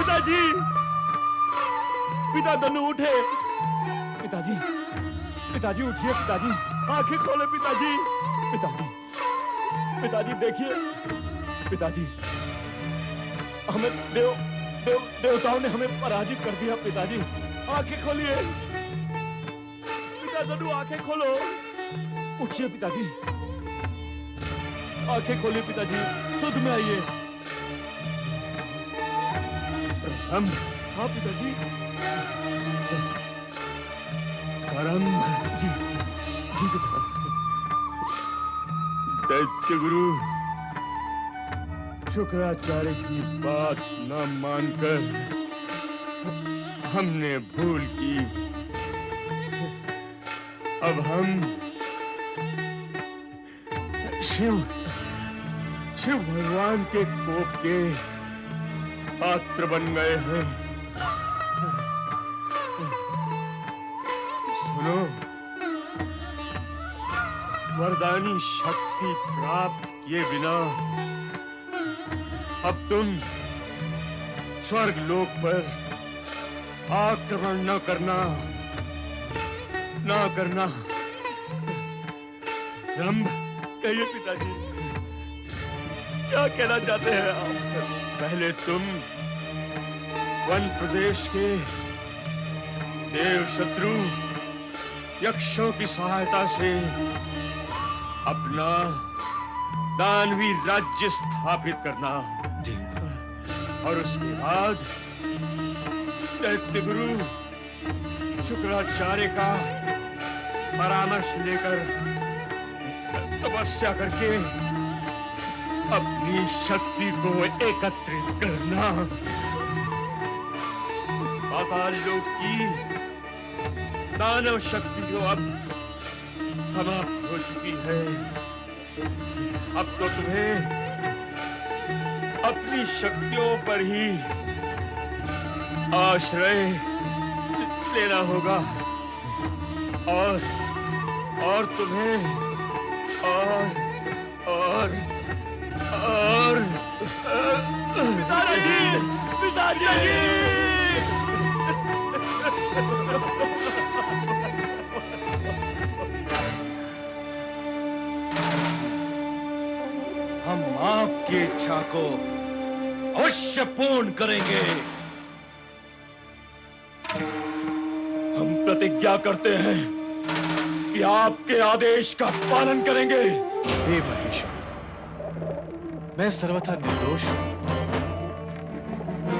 पिताजी, पिता धनु उठे। पिताजी, पिताजी उठिए पिताजी, आंखें खोले पिताजी। पिताजी, पिताजी देखिए पिताजी, हमें देवताओं ने हमें पराजित कर दिया। पिताजी आंखें खोलिए। पिता धनु आंखें खोलो, उठिए पिताजी, आंखें खोलिए पिताजी, सुध में आइए। हम हाँ पिताजी, परम जी जी पिता। दैत्य गुरु शुक्राचार्य की बात न मानकर हमने भूल की। अब हम शिव भगवान के कोप के पात्र बन गए हैं। सुनो, वरदानी शक्ति प्राप्त किए बिना अब तुम स्वर्ग लोक पर आक्रमण न करना, न करना। रंभ, कहिए पिताजी, क्या कहना चाहते हैं आप? पहले तुम वन प्रदेश के देव शत्रु यक्षों की सहायता से अपना दानवी राज्य स्थापित करना जी, और उसके बाद दैत्य गुरु शुक्राचार्य का परामर्श लेकर तपस्या करके अपनी शक्ति को एकत्रित करना। पाताल लोक की दानव शक्ति जो अब समाप्त हो चुकी है, अब तो तुम्हें अपनी शक्तियों पर ही आश्रय लेना होगा और तुम्हें और पिताजी, पिताजी, हम आपकी इच्छा को अवश्य पूर्ण करेंगे। हम प्रतिज्ञा करते हैं कि आपके आदेश का पालन करेंगे। हे महेश्वर, मैं सर्वथा निर्दोष हूं।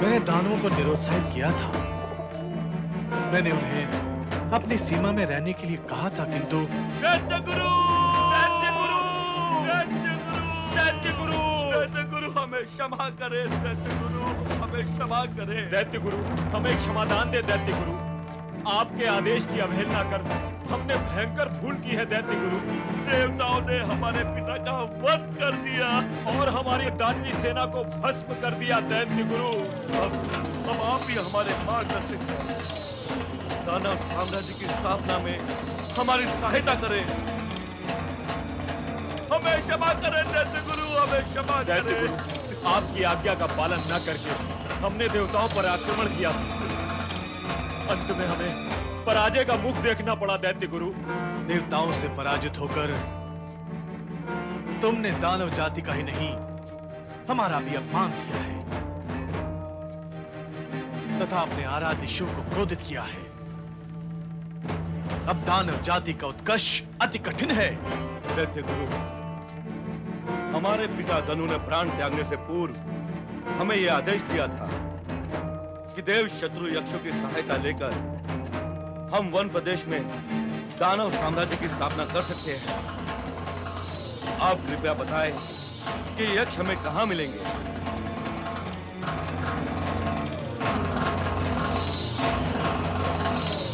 मैंने दानवों को निरुत्साहित किया था। मैंने उन्हें अपनी सीमा में रहने के लिए कहा था, किंतु दैत्य गुरु, दैत्य गुरु, दैत्य गुरु, दैत्य गुरु, दैत्य गुरु, हमें क्षमा करे। दैत्य गुरु, हमें क्षमा करे। दैत्य गुरु, हमें क्षमादान दे। दैत्य गुरु, आपके आदेश की अवहेलना कर हमने भयंकर भूल की है। दैत्य गुरु, देवताओं ने हमारे पिता का वध कर दिया और हमारी दानवी सेना को भस्म कर दिया। दैत्य गुरु, अब आप ही हमारे मार्गदर्शक हैं। दानव साम्राज्य की स्थापना में हमारी सहायता करें। हमें क्षमा करें दैत्य गुरु, हमें क्षमा करें। दैत्य गुरु, आपकी आज्ञा का पालन न करके हमने देवताओं पर आक्रमण किया। अंत में हमें पराजय का मुख देखना पड़ा। दैत्य गुरु, देवताओं से पराजित होकर तुमने दानव जाति का ही नहीं, हमारा भी अपमान किया है तथा अपने आराध्य शिव को क्रोधित किया है। अब दानव जाति का उत्कर्ष अति कठिन है। दैत्य गुरु, हमारे पिता धनु ने प्राण त्यागने से पूर्व हमें यह आदेश दिया था कि देव शत्रु यक्षों की सहायता लेकर हम वन प्रदेश में दानव साम्राज्य की स्थापना कर सकते हैं। आप कृपया बताएं कि यक्ष हमें कहां मिलेंगे?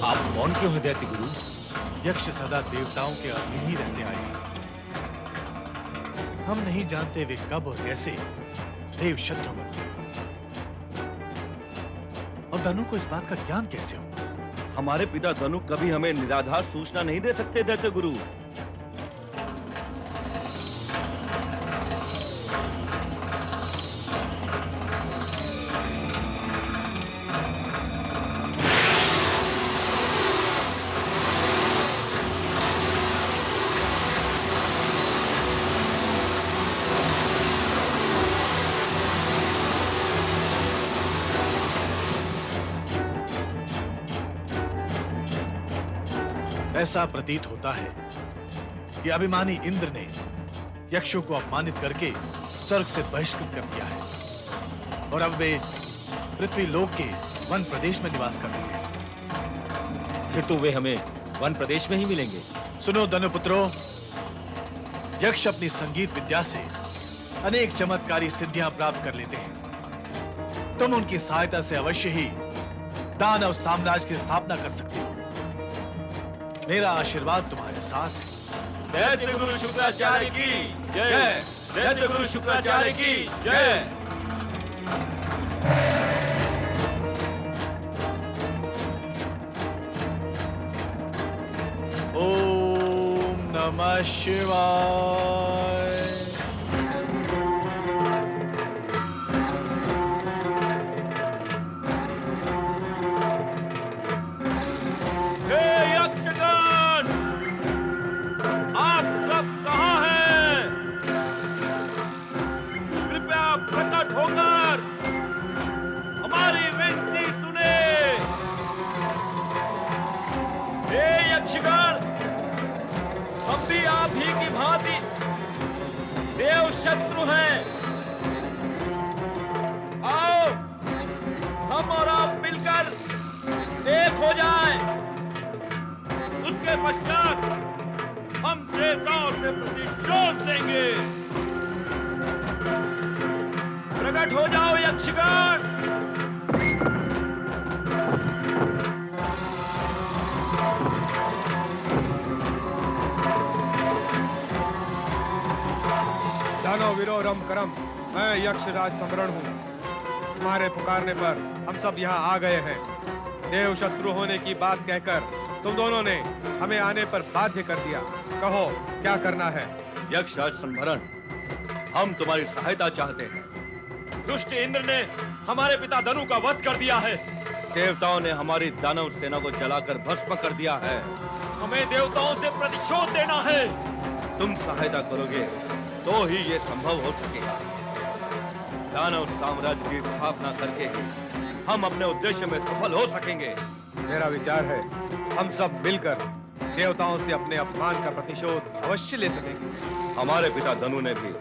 आप कौन क्यों हैं दैत्य गुरु? यक्ष सदा देवताओं के अधीन ही रहते आए हैं। हम नहीं जानते वे कब और कैसे देव शत्रु बन गए। और धनु को इस बात का ज्ञान कैसे हो? हमारे पिता धनु कभी हमें निराधार सूचना नहीं दे सकते दैत्य गुरु। ऐसा प्रतीत होता है कि अभिमानी इंद्र ने यक्षों को अपमानित करके स्वर्ग से बहिष्कृत कर दिया है और अब वे पृथ्वी लोक के वन प्रदेश में निवास कर रहे हैं। फिर तो वे हमें वन प्रदेश में ही मिलेंगे। सुनो धनुपुत्रों, यक्ष अपनी संगीत विद्या से अनेक चमत्कारी सिद्धियां प्राप्त कर लेते हैं। तुम उनकी सहायता से अवश्य ही दानव साम्राज्य की स्थापना कर सकते हो। मेरा आशीर्वाद तुम्हारे साथ है। दैत्य गुरु शुक्राचार्य की जय। दैत्य गुरु शुक्राचार्य की जय। ओम नमः शिवाय। हे यक्षगण, आप सब कहाँ हैं? कृपया प्रकट होकर हमारी विनती सुने। हे यक्षगण, हम भी आप ही की भांति देव शत्रु हैं। आओ हम और आप मिलकर एक हो जाएं। उसके पश्चात हम देवताओं से प्रतिशोध देंगे। प्रकट हो जाओ यक्षगण। दानव वीरो रम करम, मैं यक्षराज सम्रण हूँ। तुम्हारे पुकारने पर हम सब यहाँ आ गए हैं। देव शत्रु होने की बात कहकर तुम दोनों ने हमें आने पर बाध्य कर दिया। कहो क्या करना है? यक्षराज संभरण, हम तुम्हारी सहायता चाहते हैं। दुष्ट इंद्र ने हमारे पिता धनु का वध कर दिया है। देवताओं ने हमारी दानव सेना को जलाकर भस्म कर दिया है। हमें देवताओं से प्रतिशोध देना है। तुम सहायता करोगे तो ही ये संभव हो सकेगा। दानव साम्राज्य की स्थापना करके ही हम अपने उद्देश्य में सफल हो सकेंगे। मेरा विचार है हम सब मिलकर देवताओं से अपने अपमान का प्रतिशोध अवश्य ले सकेंगे। हमारे पिता धनु ने भी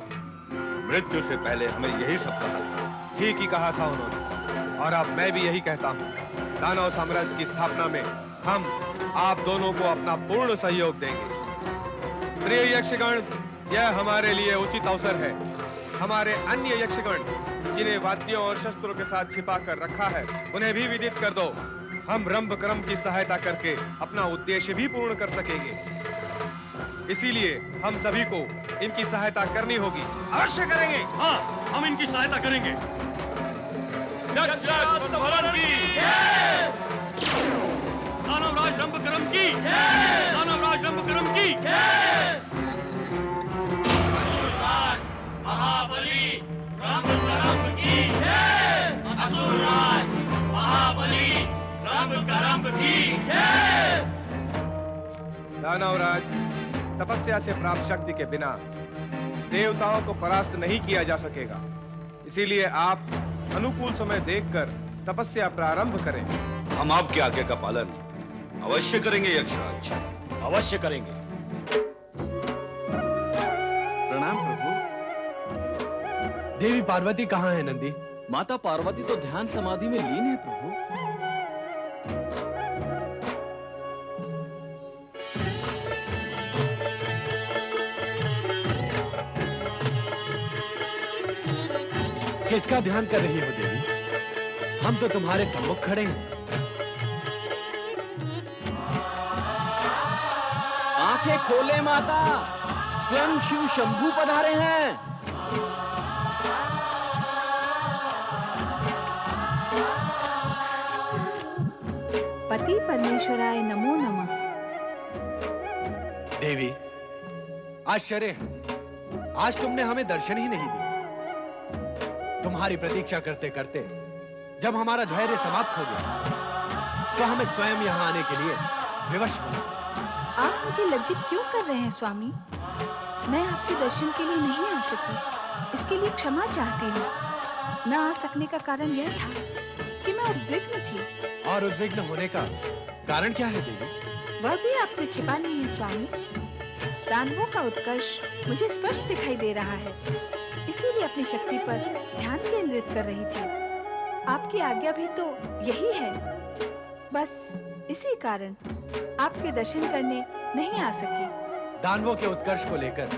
मृत्यु से पहले हमें यही सब कहा था। ठीक ही कहा था उन्होंने, और अब मैं भी यही कहता हूँ। दानव साम्राज्य की स्थापना में हम आप दोनों को अपना पूर्ण सहयोग देंगे। प्रिय यक्षगण, यह हमारे लिए उचित अवसर है। हमारे अन्य यक्षगण जिन्हें वाद्यों और शस्त्रों के साथ छिपा कर रखा है, उन्हें भी विदित कर दो। हम रंभ क्रम की सहायता करके अपना उद्देश्य भी पूर्ण कर सकेंगे। इसीलिए हम सभी को इनकी सहायता करनी होगी। अवश्य करेंगे। हाँ, हम इनकी सहायता करेंगे। यक्षराज संभरण की जय। दानवराज रंभकरम की जय। दानवराज रंभकरम की जय। असुरराज महाबली रंभकरम की जय। असुरराज महाबली रंभकरम की जय। दानवराज, तपस्या से प्राप्त शक्ति के बिना देवताओं को परास्त नहीं किया जा सकेगा। इसीलिए आप अनुकूल समय देखकर तपस्या प्रारंभ करें। हम आपके आज्ञा का पालन अवश्य करेंगे यक्षराज। अवश्य करेंगे। प्रणाम प्रभु। देवी पार्वती कहाँ है नंदी? माता पार्वती तो ध्यान समाधि में लीन है प्रभु। किसका ध्यान कर रही हो देवी? हम तो तुम्हारे सम्मुख खड़े हैं। आंखें खोले माता, स्वयं शिव शंभू पधारे हैं। पति परमेश्वराय नमो नमः। देवी, आश्चर्य है, आज तुमने हमें दर्शन ही नहीं दिया। तुम्हारी प्रतीक्षा करते करते जब हमारा धैर्य समाप्त हो गया तो हमें स्वयं यहाँ आने के लिए विवश हुआ। आप मुझे लज्जित क्यों कर रहे हैं स्वामी? मैं आपके दर्शन के लिए नहीं आ सकी, इसके लिए क्षमा चाहती हूँ। न आ सकने का कारण यह था कि मैं उद्विग्न थी। और उद्विग्न होने का कारण क्या है देवी? वह भी आपसे छिपा नहीं है स्वामी। दानवों का उत्कर्ष मुझे स्पष्ट दिखाई दे रहा है, इसीलिए अपनी शक्ति पर ध्यान केंद्रित कर रही थी। आपकी आज्ञा भी तो यही है, बस इसी कारण आपके दर्शन करने नहीं आ सकी। दानवों के उत्कर्ष को लेकर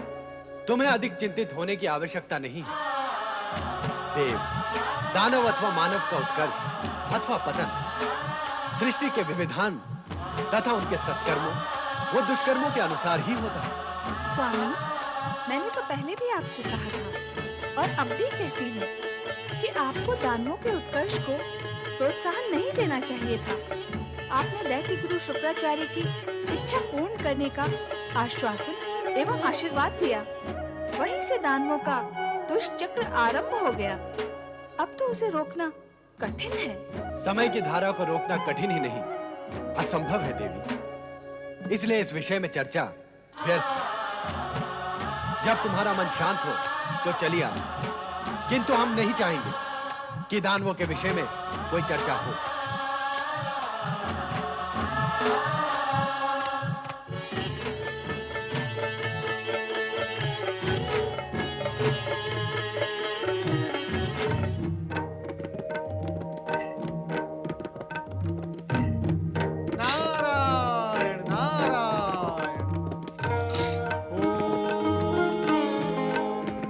तुम्हें अधिक चिंतित होने की आवश्यकता नहीं है। देव, दानव अथवा मानव का उत्कर्ष अथवा पतन सृष्टि के विविधान तथा उनके सत्कर्मों वो दुष्कर्मों के अनुसार ही होता है। स्वामी, मैंने तो पहले भी आपसे कहा था और अब भी कहती हूँ कि आपको दानवों के उत्कर्ष को प्रोत्साहन नहीं देना चाहिए था। आपने दैत्य गुरु शुक्राचार्य की इच्छा पूर्ण करने का आश्वासन एवं आशीर्वाद दिया। वहीं से दानवों का दुष्चक्र आरंभ हो गया। अब तो उसे रोकना कठिन है। समय की धारा को रोकना कठिन ही नहीं, असंभव है देवी। इसलिए इस विषय में चर्चा व्यर्थ है। जब तुम्हारा मन शांत हो तो चलिए आओ, किंतु हम नहीं चाहेंगे कि दानवों के विषय में कोई चर्चा हो। नारायण नारायण। ओम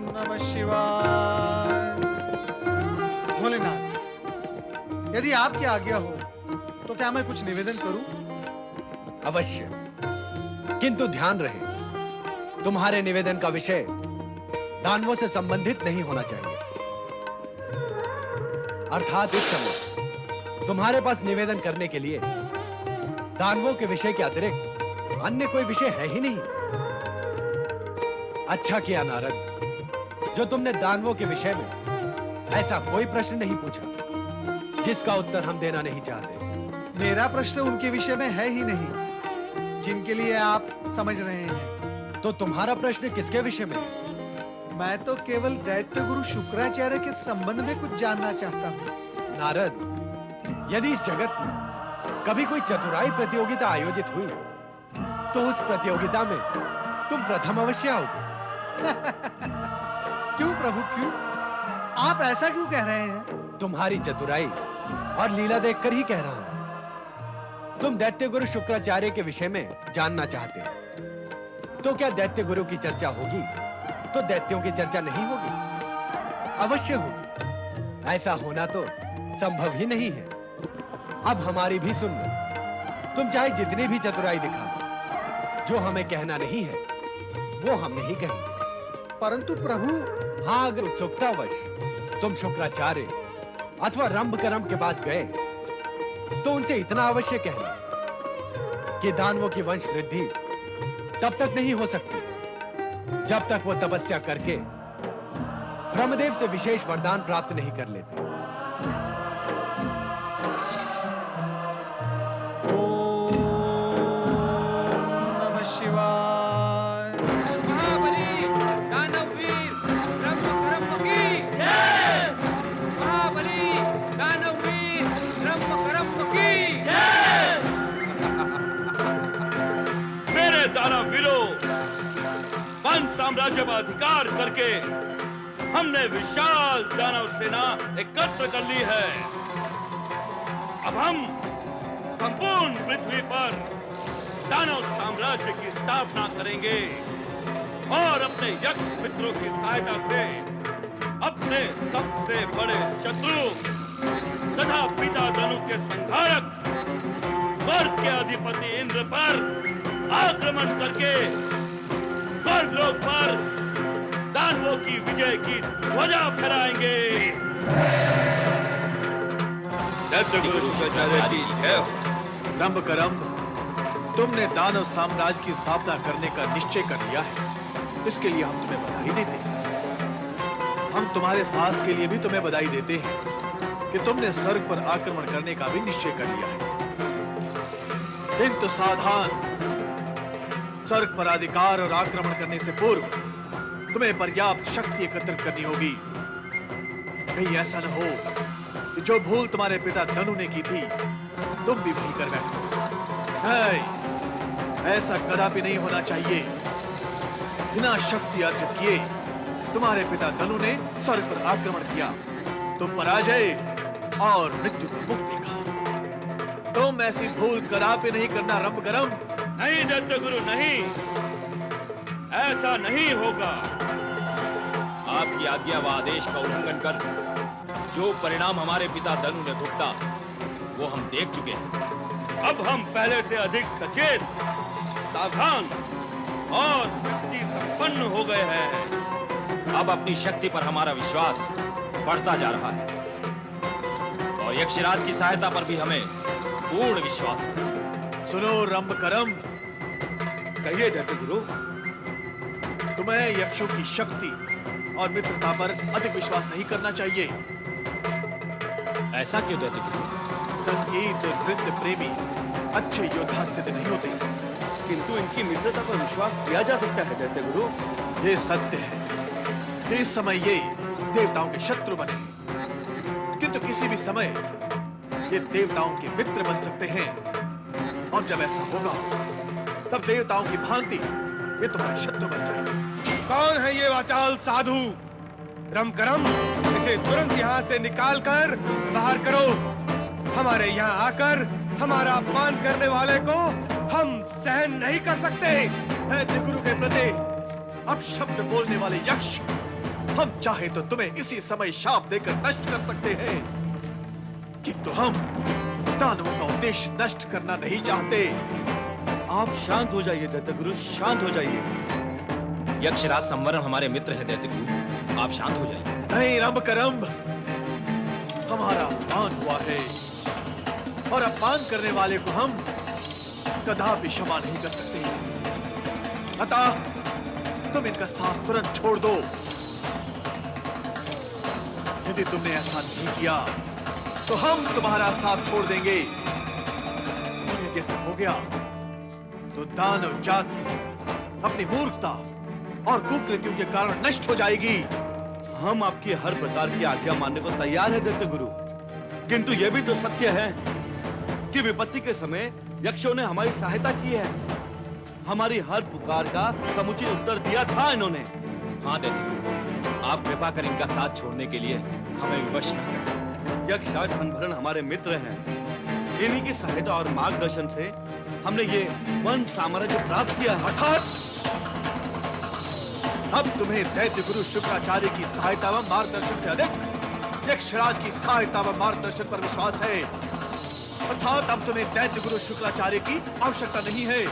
नमः शिवाय। भोलेनाथ, यदि आपकी आज्ञा हो तो क्या मैं कुछ निवेदन करूं? अवश्य, किंतु ध्यान रहे तुम्हारे निवेदन का विषय दानवों से संबंधित नहीं होना चाहिए। अर्थात इस समय तुम्हारे पास निवेदन करने के लिए दानवों के विषय के अतिरिक्त अन्य कोई विषय है ही नहीं। अच्छा किया नारद, जो तुमने दानवों के विषय में ऐसा कोई प्रश्न नहीं पूछा जिसका उत्तर हम देना नहीं चाहते। मेरा प्रश्न उनके विषय में है ही नहीं जिनके लिए आप समझ रहे हैं। तो तुम्हारा प्रश्न किसके विषय में है? मैं तो केवल दैत्य गुरु शुक्राचार्य के संबंध में कुछ जानना चाहता हूँ। नारद, यदि इस जगत में कभी कोई चतुराई प्रतियोगिता आयोजित हुई तो उस प्रतियोगिता में तुम प्रथम अवश्य आओगे। क्यों प्रभु, क्यों? आप ऐसा क्यों कह रहे हैं? तुम्हारी चतुराई और लीला देखकर ही कह रहा हूं। तुम दैत्य गुरु शुक्राचार्य के विषय में जानना चाहते हो, तो क्या दैत्य गुरु की चर्चा होगी तो दैत्यों की चर्चा नहीं होगी? अवश्य होगी। ऐसा होना तो संभव ही नहीं है। अब हमारी भी सुन लो। तुम चाहे जितनी भी चतुराई दिखा दो, जो हमें कहना नहीं है वो हम नहीं कहेंगे। परंतु प्रभु, हाँ, अगर उत्सुकतावश तुम शुक्राचार्य अथवा रंभकरम के पास गए तो उनसे इतना अवश्य कहना कि दानवों की वंश वृद्धि तब तक नहीं हो सकती जब तक वो तपस्या करके ब्रह्मदेव से विशेष वरदान प्राप्त नहीं कर लेते। नमः शिवाय। महाबली दानववीर ब्रह्मकर्म की जय। महाबली दानववीर ब्रह्मकर्म की जय। मेरे दानवीरों, वन साम्राज्य पर अधिकार करके हमने विशाल दानव सेना एकत्र कर ली है। अब हम संपूर्ण पृथ्वी पर दानव साम्राज्य की स्थापना करेंगे और अपने यक्ष मित्रों की सहायता से अपने सबसे बड़े शत्रु तथा पिता धनु के संहारक स्वर्ग के अधिपति इंद्र पर आक्रमण करके स्वर्गलोक पर दानवों की विजय की ध्वजा फहराएंगे। दैत्य गुरु शुक्राचार्य की जय हो। रंभकरम, तुमने दानव साम्राज्य की स्थापना करने का निश्चय कर लिया है, इसके लिए हम तुम्हें बधाई देते हैं। हम तुम्हारे साहस के लिए भी तुम्हें बधाई देते हैं कि तुमने स्वर्ग पर आक्रमण करने का भी निश्चय कर लिया है। किंतु सावधान, स्वर्ग पर अधिकार और आक्रमण करने से पूर्व तुम्हें पर्याप्त शक्ति एकत्रित करनी होगी। कहीं ऐसा न हो कि जो भूल तुम्हारे पिता धनु ने की थी तुम भी वही कर बैठो। ऐसा कदापि नहीं होना चाहिए। बिना शक्ति अर्जित किए तुम्हारे पिता धनु ने स्वर्ग पर आक्रमण किया, तुम पराजय और मृत्यु को मुख देखा। तुम ऐसी भूल कदापि नहीं करना रंभकरम। नहीं दैत्य गुरु, नहीं, ऐसा नहीं होगा। आपकी आज्ञा व आदेश का उल्लंघन कर जो परिणाम हमारे पिता धनु ने भुगता वो हम देख चुके हैं। अब हम पहले से अधिक सचेत, सावधान और शक्ति संपन्न हो गए हैं। अब अपनी शक्ति पर हमारा विश्वास बढ़ता जा रहा है और यक्षराज की सहायता पर भी हमें पूर्ण विश्वास है। सुनो रंभकरम, कहिए दैत्य गुरु। तुम्हें यक्षों की शक्ति और मित्रता पर अधिक विश्वास नहीं करना चाहिए। ऐसा क्यों दैत्य गुरु? संगीत और नृत्य प्रेमी अच्छे योद्धा सिद्ध नहीं होते, किंतु इनकी मित्रता पर विश्वास किया जा सकता है दैत्य गुरु। ये सत्य है। इस समय ये देवताओं के शत्रु बने, किंतु किसी भी समय ये देवताओं के मित्र बन सकते हैं। और जब ऐसा होगा तब देवताओं की भांति ये तुम्हारे शत्रु बन जाएंगे। कौन है ये वाचाल साधु? रंभकरम, इसे तुरंत यहाँ से निकाल कर बाहर करो। हमारे यहाँ आकर हमारा अपमान करने वाले को हम सहन नहीं कर सकते। दैत्य गुरु के प्रति अब शब्द बोलने वाले यक्ष, हम चाहे तो तुम्हें इसी समय शाप देकर नष्ट कर सकते हैं, किंतु हम दानवों का उद्देश्य नष्ट करना नहीं चाहते। आप शांत हो जाइए दैत्य गुरु, शांत हो जाइए। यक्षराज संवरण हमारे मित्र हैं दैत्य गुरु, आप शांत हो जाइए। नहीं रंभकरम, हमारा अपमान हुआ है और अपमान करने वाले को हम कदापि क्षमा नहीं कर सकते। अतः तुम इनका साथ तुरंत छोड़ दो। यदि तुमने ऐसा नहीं किया तो हम तुम्हारा साथ छोड़ देंगे। और यदि ऐसा हो गया तो दानव जाति अपनी मूर्खता और कुकृत्यों के कारण नष्ट हो जाएगी। हम आपकी हर प्रकार की आज्ञा मानने को तैयार है दैत्य गुरु, किंतु यह भी तो सत्य है कि विपत्ति के समय यक्षों ने हमारी सहायता की है। हमारी हर पुकार का समुचित उत्तर दिया था इन्होंने। हाँ दैत्य गुरु, आप कृपा कर इनका साथ छोड़ने के लिए हमें विवश न करें। यक्षराज संभरण हमारे मित्र हैं। इन्हीं की सहायता और मार्गदर्शन से हमने ये वन साम्राज्य प्राप्त किया है। अर्थात अब तुम्हें दैत्य गुरु शुक्राचार्य की सहायता व मार्गदर्शन से अधिक यक्षराज की सहायता व मार्गदर्शन पर विश्वास है। अर्थात अब तुम्हें दैत्य गुरु शुक्राचार्य की आवश्यकता नहीं है।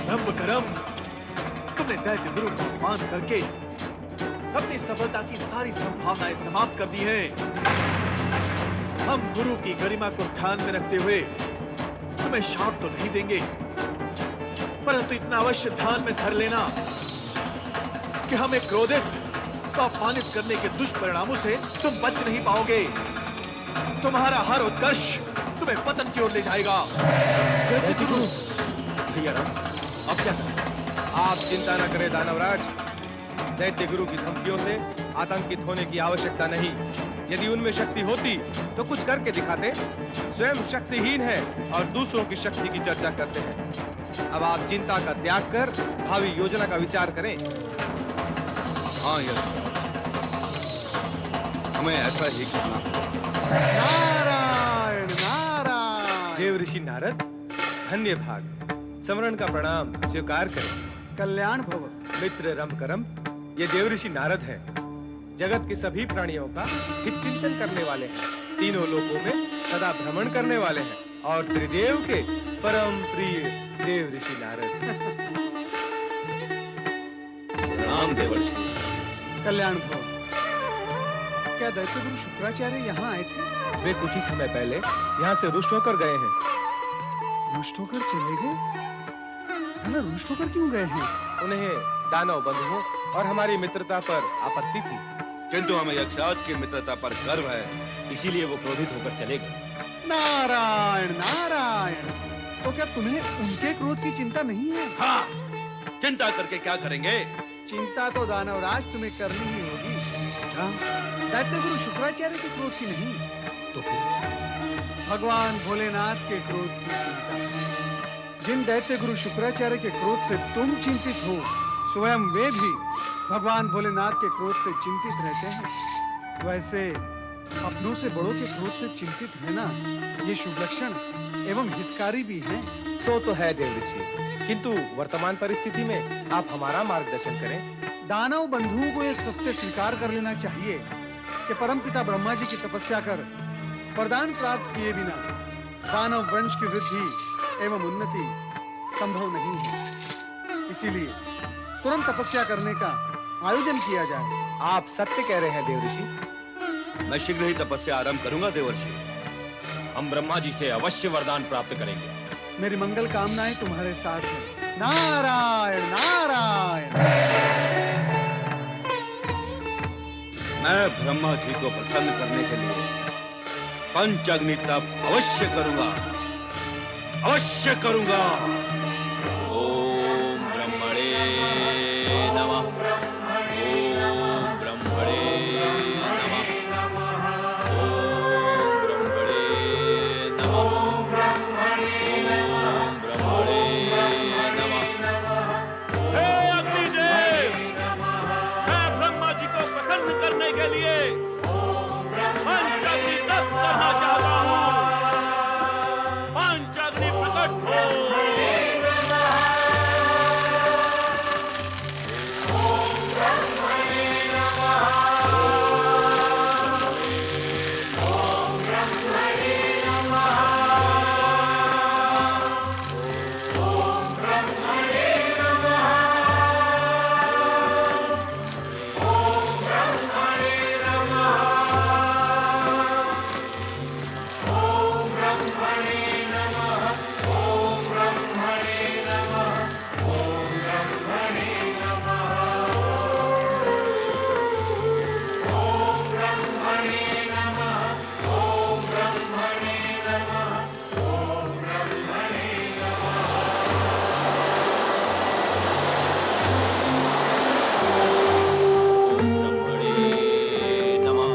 रंभकरम, तुमने दैत्य गुरु को अपमान करके अपनी सफलता की सारी संभावनाएं समाप्त कर दी हैं। हम गुरु की गरिमा को ध्यान में रखते हुए तुम्हें शाप तो नहीं देंगे, परंतु इतना अवश्य ध्यान में धर लेना कि हमें क्रोधित तो अपमानित करने के दुष्परिणामों से तुम बच नहीं पाओगे। तुम्हारा हर उत्कर्ष तुम्हें पतन की ओर ले जाएगा। भैया राम, अब क्या करें? आप चिंता न करें दानवराज। दैत्य गुरु की धमकियों से आतंकित होने की आवश्यकता नहीं। यदि उनमें शक्ति होती तो कुछ करके दिखाते। स्वयं शक्तिहीन है और दूसरों की शक्ति की चर्चा करते हैं। अब आप चिंता का त्याग कर भावी योजना का विचार करें। हाँ यक्षराज, हमें ऐसा ही करना होगा। नारायण नारायण। देव ऋषि नारद, धन्य भाग। समरण का प्रणाम स्वीकार करें। कल्याण भव। मित्र रंभकरम, ये देव ऋषि नारद है। जगत के सभी प्राणियों का हित चिंतन करने वाले हैं। तीनों लोकों में सदा भ्रमण करने वाले हैं और त्रिदेव के परम प्रिय देव ऋषि नारद। राम देवर्षि। कल्याण भव। क्या दैत्य गुरु शुक्राचार्य यहाँ आए थे? वे कुछ ही समय पहले यहाँ से रुष्ट होकर गए हैं। रुष्ट होकर चले गए? रुष्ट होकर क्यों गए हैं? उन्हें दानव बंधुओं और हमारी मित्रता पर आपत्ति थी, किंतु हमें यक्षराज की मित्रता पर गर्व है, इसीलिए वो क्रोधित होकर चले गए। नारायण नारायण। तो क्या तुम्हें उनके क्रोध की चिंता नहीं है? हाँ, चिंता करके क्या करेंगे? चिंता तो दानवराज तुम्हें करनी ही होगी। दैत्य गुरु शुक्राचार्य के क्रोध की नहीं, तो फिर भगवान भोलेनाथ के क्रोध की चिंता। जिन दैत्य गुरु शुक्राचार्य के क्रोध से तुम चिंतित हो, स्वयं वे भी भगवान भोलेनाथ के क्रोध से चिंतित रहते हैं। वैसे अपनों से बड़ों के क्रोध से चिंतित रहना ये शुभ लक्षण एवं हितकारी भी है। सो तो है देव ऋषि, किंतु वर्तमान परिस्थिति में आप हमारा मार्गदर्शन करें। दानव बंधुओं को यह सत्य स्वीकार कर लेना चाहिए कि परमपिता ब्रह्मा जी की तपस्या कर वरदान प्राप्त किए बिना दानव वंश की वृद्धि एवं उन्नति संभव नहीं है। इसीलिए तुरंत तपस्या करने का आयोजन किया जाए। आप सत्य कह रहे हैं देव ऋषि। मैं शीघ्र ही तपस्या आरंभ करूंगा देवर्षि। हम ब्रह्मा जी से अवश्य वरदान प्राप्त करेंगे। मेरी मंगल कामनाएं तुम्हारे साथ हैं। नारायण नारायण। मैं ब्रह्मा जी को प्रसन्न करने के लिए पंच अग्नि तप अवश्य करूंगा, अवश्य करूंगा। ओम ब्रह्मणे नमः। ओम ब्रह्मणे नमः। ओम ब्रह्मणे नमः। ओम ब्रह्मणे नमः। हे अग्निदेव, मैं ब्रह्मा जी को प्रसन्न करने के लिए पंचाग्नि तप करना चाहता हूँ। पंचाग्नि प्रकट हो।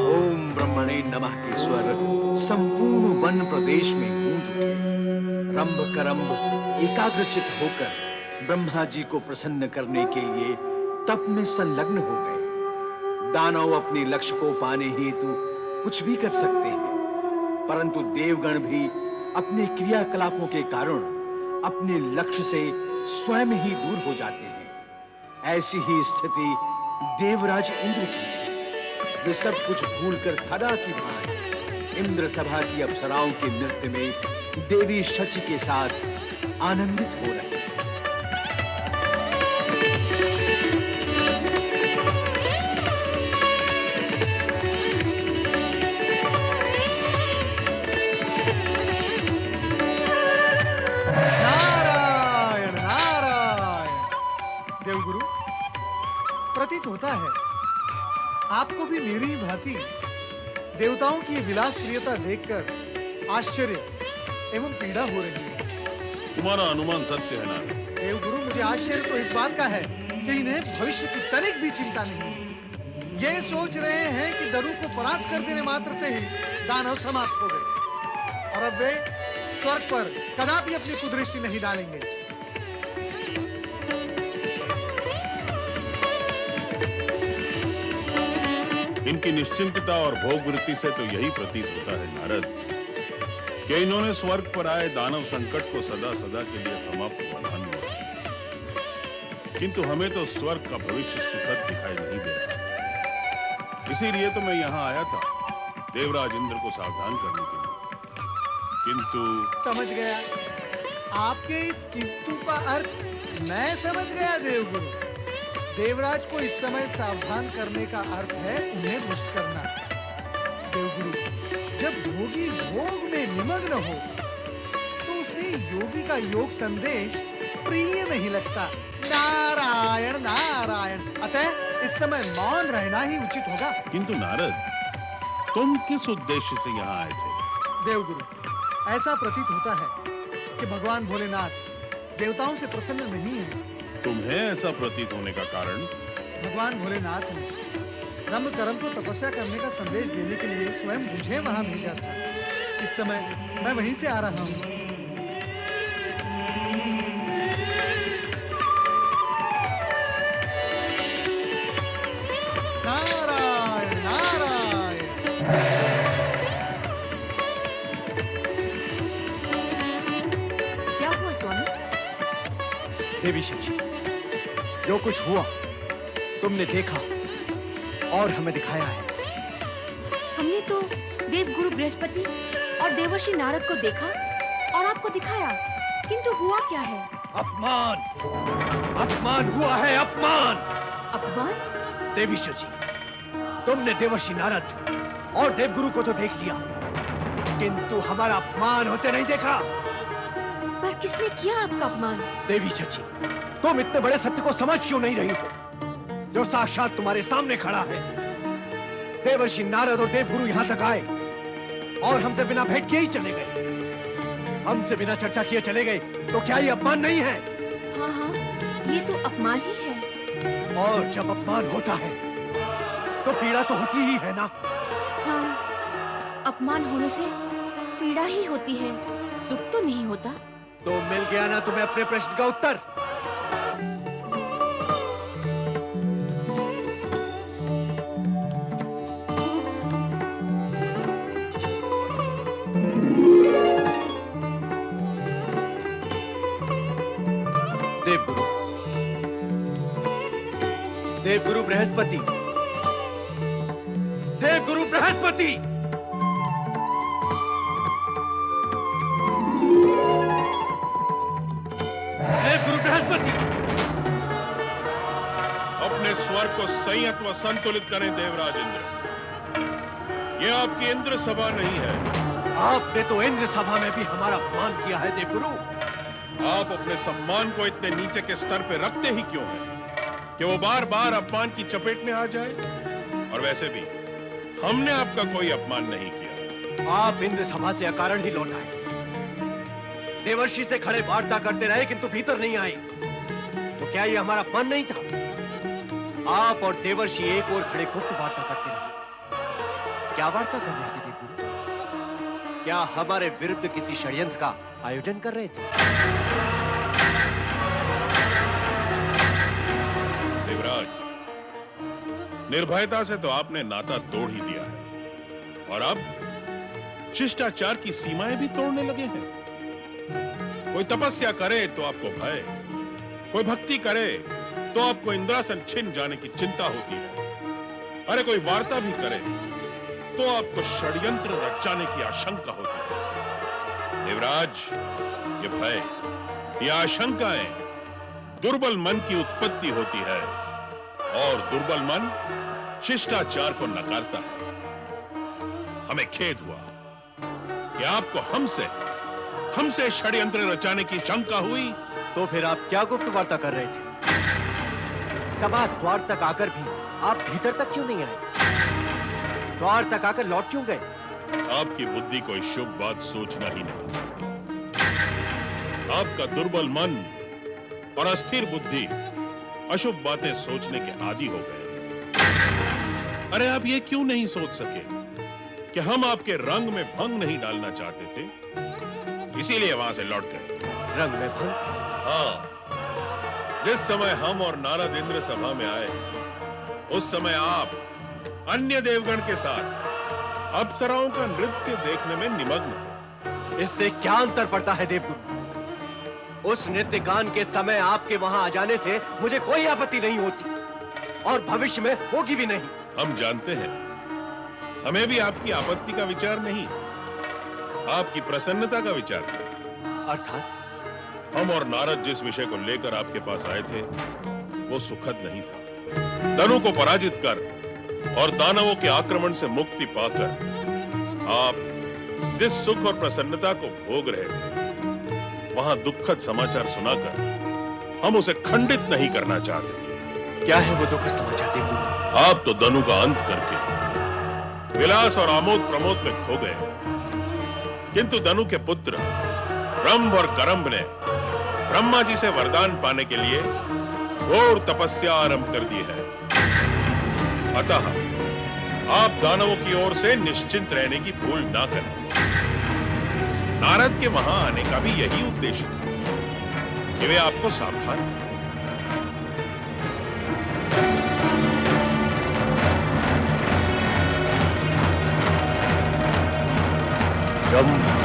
ओम ब्रह्मणे नमः के स्वर संपूर्ण वन प्रदेश में गूंज उठे। रंभ करंभ एकाग्रचित होकर ब्रह्मा जी को प्रसन्न करने के लिए तप में संलग्न हो गए। दानव अपने लक्ष्य को पाने हेतु कुछ भी कर सकते हैं, परंतु देवगण भी अपने क्रियाकलापों के कारण अपने लक्ष्य से स्वयं ही दूर हो जाते हैं। ऐसी ही स्थिति देवराज इंद्र की थी। वे सब कुछ भूलकर सदा की भांति इंद्र सभा की अप्सराओं के नृत्य में देवी शची के साथ आनंदित हो रहे थे। नारायण नारायण। देवगुरु, प्रतीत होता है आपको भी मेरी ही भांति देवताओं की विलास प्रियता देखकर आश्चर्य एवं पीड़ा हो रही है। तुम्हारा अनुमान सत्य है नारद। देवगुरु, मुझे आश्चर्य तो इस बात का है कि इन्हें भविष्य की तनिक भी चिंता नहीं। ये सोच रहे हैं कि दरु को परास्त कर देने मात्र से ही दानव समाप्त हो गए और अब वे स्वर्ग पर कदापि अपनी कुदृष्टि नहीं डालेंगे। इनकी निश्चिंतता और भोग वृत्ति से तो यही प्रतीत होता है नारद कि इन्होंने स्वर्ग पर आए दानव संकट को सदा सदा के लिए समाप्त मान लिया। किंतु हमें तो स्वर्ग का भविष्य सुखद दिखाई नहीं दे रहा। इसीलिए तो मैं यहाँ आया था, देवराज इंद्र को सावधान करने के लिए। किंतु समझ गया। आपके इस किंतु का अर्थ मैं समझ गया देवगुरु। देवराज को इस समय सावधान करने का अर्थ है उन्हें रुष्ट करना। देवगुरु, जब भोगी भोग में निमग्न हो तो उसे योगी का योग संदेश प्रिय नहीं लगता। नारायण नारायण। अतः इस समय मौन रहना ही उचित होगा। किंतु नारद, तुम किस उद्देश्य से यहाँ आए थे? देवगुरु, ऐसा प्रतीत होता है कि भगवान भोलेनाथ देवताओं से प्रसन्न नहीं है। तुम्हें ऐसा प्रतीत होने का कारण? भगवान भोलेनाथ ने रंभ करम को तपस्या करने का संदेश देने के लिए स्वयं मुझे वहां भेजा था। इस समय मैं वहीं से आ रहा हूँ। देवी शक्ति, जो कुछ हुआ तुमने देखा और हमें दिखाया है। हमने तो देव गुरु बृहस्पति और देवर्षि नारद को देखा और आपको दिखाया, किंतु हुआ क्या है? अपमान, अपमान हुआ है, अपमान। अपमान? देवी शची, तुमने देवर्षि नारद और देवगुरु को तो देख लिया, किंतु हमारा अपमान होते नहीं देखा। पर किसने किया आपका अपमान? देवी शची, तुम इतने बड़े सत्य को समझ क्यों नहीं रही हो, जो साक्षात तुम्हारे सामने खड़ा है। देवर्षि नारद और देवगुरु यहाँ तक आए और हमसे बिना भेंट किए ही चले गए, हमसे बिना चर्चा किए चले गए, तो क्या ये अपमान नहीं है? हाँ हाँ, ये तो अपमान ही है। और जब अपमान होता है तो पीड़ा तो होती ही है ना। हाँ, अपमान होने से पीड़ा ही होती है, सुख तो नहीं होता। तो मिल गया ना तुम्हें अपने प्रश्न का उत्तर। देवगुरु, देवगुरु बृहस्पति, देवगुरु बृहस्पति, देवगुरु बृहस्पति। अपने स्वर को संयत व संतुलित करें देवराज इंद्र। यह आपकी इंद्र सभा नहीं है। आपने तो इंद्र सभा में भी हमारा अपमान किया है देवगुरु। आप अपने सम्मान को इतने नीचे के स्तर पर रखते ही क्यों हैं कि वो बार बार अपमान की चपेट में आ जाए? और वैसे भी हमने आपका कोई अपमान नहीं किया। आप इंद्र सभा से अकारण ही लौट आए, देवर्षि से खड़े वार्ता करते रहे किंतु भीतर नहीं आए, तो क्या ये हमारा अपमान नहीं था? आप और देवर्षि एक और खड़े गुप्त वार्ता करते रहे। क्या वार्ता कर रहे थे देवगुरु? क्या हमारे विरुद्ध किसी षड्यंत्र का आयोजन कर रहे थे? देवराज, निर्भयता से तो आपने नाता तोड़ ही दिया है और अब शिष्टाचार की सीमाएं भी तोड़ने लगे हैं। कोई तपस्या करे तो आपको भय, कोई भक्ति करे तो आपको इंद्रासन छिन जाने की चिंता होती है। अरे कोई वार्ता भी करे तो आपको षड्यंत्र रचाने की आशंका होती है। देवराज, ये भय, ये आशंकाएं दुर्बल मन की उत्पत्ति होती है और दुर्बल मन शिष्टाचार को नकारता है। हमें खेद हुआ कि आपको हमसे षड्यंत्र रचाने की शंका हुई। तो फिर आप क्या गुप्त वार्ता कर रहे थे? सभा द्वार तक आकर भी आप भीतर तक क्यों नहीं आए? द्वार तक आकर लौट क्यों गए? आपकी बुद्धि कोई शुभ बात सोचना ही नहीं चाहती। आपका दुर्बल मन और अस्थिर बुद्धि अशुभ बातें सोचने के आदी हो गए। अरे आप ये क्यों नहीं सोच सके कि हम आपके रंग में भंग नहीं डालना चाहते थे, इसीलिए वहां से लौट गए। रंग में भंग? हाँ, जिस समय हम और नारद इंद्र सभा में आए, उस समय आप अन्य देवगण के साथ अप्सराओं का नृत्य देखने में निमग्न थे। इससे क्या अंतर पड़ता है देवगुरु? उस नृत्य गान के समय आपके वहां आ जाने से मुझे कोई आपत्ति नहीं होती और भविष्य में होगी भी नहीं। हम जानते हैं, हमें भी आपकी आपत्ति का विचार नहीं, आपकी प्रसन्नता का विचार था। अर्थात? हम और नारद जिस विषय को लेकर आपके पास आए थे, वो सुखद नहीं था। धनु को पराजित कर और दानवों के आक्रमण से मुक्ति पाकर आप जिस सुख और प्रसन्नता को भोग रहे थे, वहां दुखद समाचार सुनाकर हम उसे खंडित नहीं करना चाहते थे। क्या है वो दुखद समाचार देवगुरु? आप तो धनु का अंत करके विलास और आमोद प्रमोद में खो गए, किंतु धनु के पुत्र रंभ और करम्भ ने ब्रह्मा जी से वरदान पाने के लिए घोर तपस्या आरंभ कर दी है। अतः आप दानवों की ओर से निश्चिंत रहने की भूल ना करें। नारद के वहां आने का भी यही उद्देश्य था कि वे आपको सावधान करें। रंभ